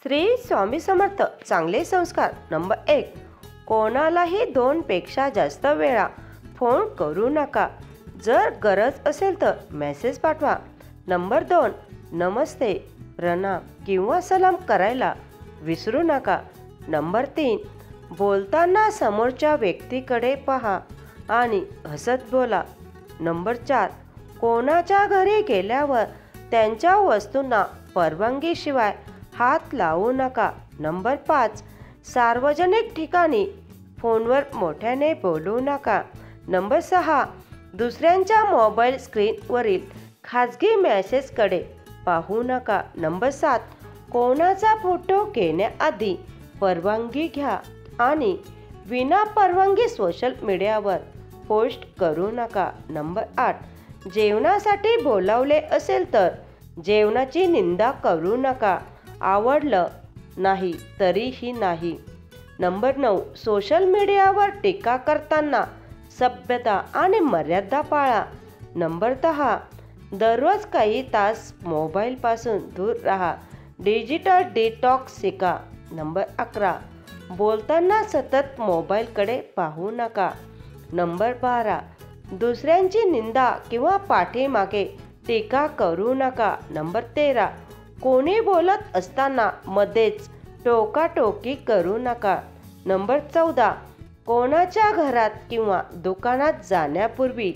श्री स्वामी समर्थ. चांगले संस्कार. नंबर 1, कोणालाही 2 पेक्षा जास्त वेळा फोन करू नका. जर गरज असेल तर मेसेज पाठवा. नंबर 2, नमस्ते, प्रणाम किंवा सलाम करायला विसरू नका. नंबर 3, बोलताना समोरच्या व्यक्तीकडे पहा आणि हसत बोला. नंबर 4, कोणाच्या घरी गेल्यावर त्यांच्या वस्तूंना परवानगीशिवाय हात लावू नका. नंबर 5, सार्वजनिक ठिकाणी फोनवर मोठ्याने बोलू नका. नंबर 6, दुसऱ्यांच्या मोबाईल स्क्रीनवरील खाजगी मेसेजकडे पाहू नका. नंबर 7, कोणाचा फोटो घेण्याआधी परवानगी घ्या आणि विना परवानगी सोशल मीडियावर पोस्ट करू नका. नंबर 8, जेवणासाठी बोलावले असेल तर जेवणाची निंदा करू नका. आवडलं नाही तरीही नाही. नंबर 9, सोशल मीडियावर टीका करताना सभ्यता आणि मर्यादा पाळा. नंबर 10, दररोज काही तास मोबाईलपासून दूर राहा. डिजिटल डिटॉक्स शिका. नंबर 11, बोलताना सतत मोबाईलकडे पाहू नका. नंबर 12, दुसऱ्यांची निंदा किंवा पाठीमागे टीका करू नका. नंबर 13, कोणी बोलत असताना मध्येच टोकाटोकी करू नका. नंबर 14, कोणाच्या घरात किंवा दुकानात जाण्यापूर्वी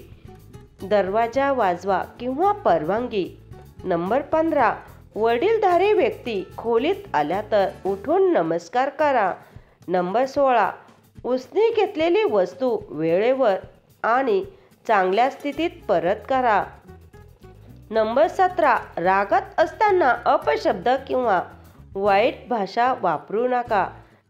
दरवाजा वाजवा किंवा परवानगी. नंबर 15, वडीलधारी व्यक्ती खोलीत आल्या तर उठून नमस्कार करा. नंबर 16, उसने घेतलेली वस्तू वेळेवर आणि चांगल्या स्थितीत परत करा. नंबर 17, रागात असताना अपशब्द किंवा वाईट भाषा वापरू नका.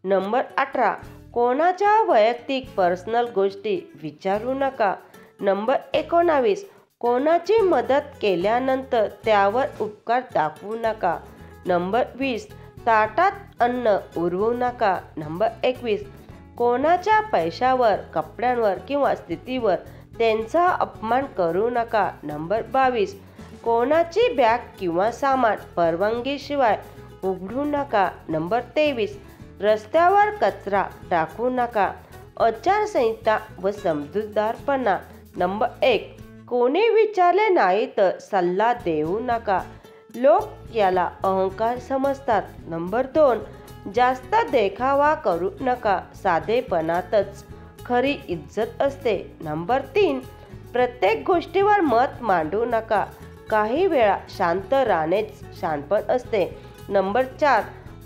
नंबर 18, कोणाच्या वैयक्तिक पर्सनल गोष्टी विचारू नका. नंबर 19, कोणाची मदत केल्यानंतर त्यावर उपकार दाखवू नका. नंबर 20, ताटात अन्न उरवू नका. नंबर 21, कोणाच्या पैशावर, कपड्यांवर किंवा स्थितीवर त्यांचा अपमान करू नका. नंबर 22, कोणाची बॅग किंवा सामान परवानगीशिवाय उघडू नका. नंबर 23, रस्त्यावर कचरा टाकू नका. आचारसंहिता व समजूतदारपणा. नंबर 1, कोणी विचारले नाही तर सल्ला देऊ नका. लोक याला अहंकार समजतात. नंबर 2, जास्त देखावा करू नका. साधेपणातच खरी इज्जत असते. नंबर 3, प्रत्येक गोष्टीवर मत मांडू नका. काही वेळा शांत राहणेच शहाणपण असते. नंबर 4,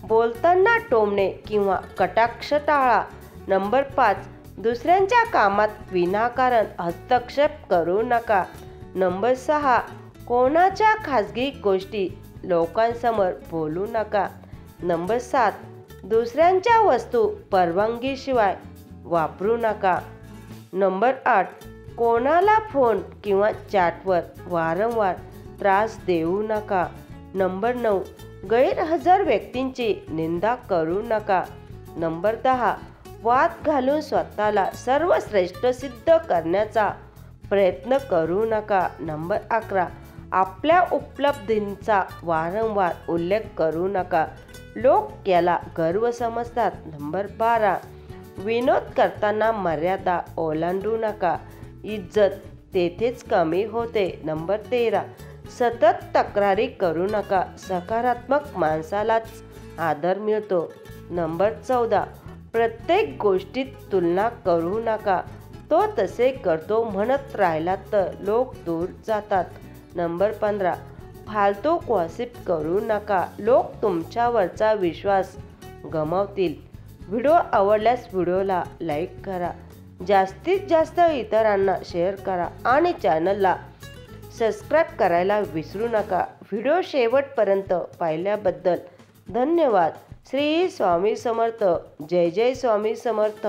बोलताना टोमणे किंवा कटाक्ष टाळा. नंबर 5, दुसऱ्यांच्या कामात विनाकारण हस्तक्षेप करू नका. नंबर 6, कोणाच्या खाजगी गोष्टी लोकांसमोर बोलू नका. नंबर 7, दुसऱ्यांच्या वस्तू परवानगीशिवाय वापरू नका. नंबर 8, कोणाला फोन किंवा चॅटवर वारंवार त्रास देऊ नका. नंबर 9, गैरहजर व्यक्तींची निंदा करू नका. नंबर 10, वाद घालून स्वतःला सर्वश्रेष्ठ सिद्ध करण्याचा प्रयत्न करू नका. नंबर 11, आपल्या उपलब्धींचा वारंवार उल्लेख करू नका. लोक याला गर्व समजतात. नंबर 12, विनोद करताना मर्यादा ओलांडू नका. इज्जत तेथेच कमी होते. नंबर 13, सतत तक्रारी करू नका. सकारात्मक माणसालाच आदर मिळतो. नंबर 14, प्रत्येक गोष्टीत तुलना करू नका. तो तसे करतो म्हणत राहिला तर लोक दूर जातात. नंबर 15, फालतू गॉसिप करू नका. लोक तुमच्यावरचा विश्वास गमावतील. व्हिडिओ आवडल्यास व्हिडिओला लाईक करा. जास्तीत जास्त इतरांना शेअर करा आणि चॅनलला सबस्क्राईब करायला विसरू नका. व्हिडिओ शेवटपर्यंत पाहिल्याबद्दल धन्यवाद. श्री स्वामी समर्थ. जय जय स्वामी समर्थ.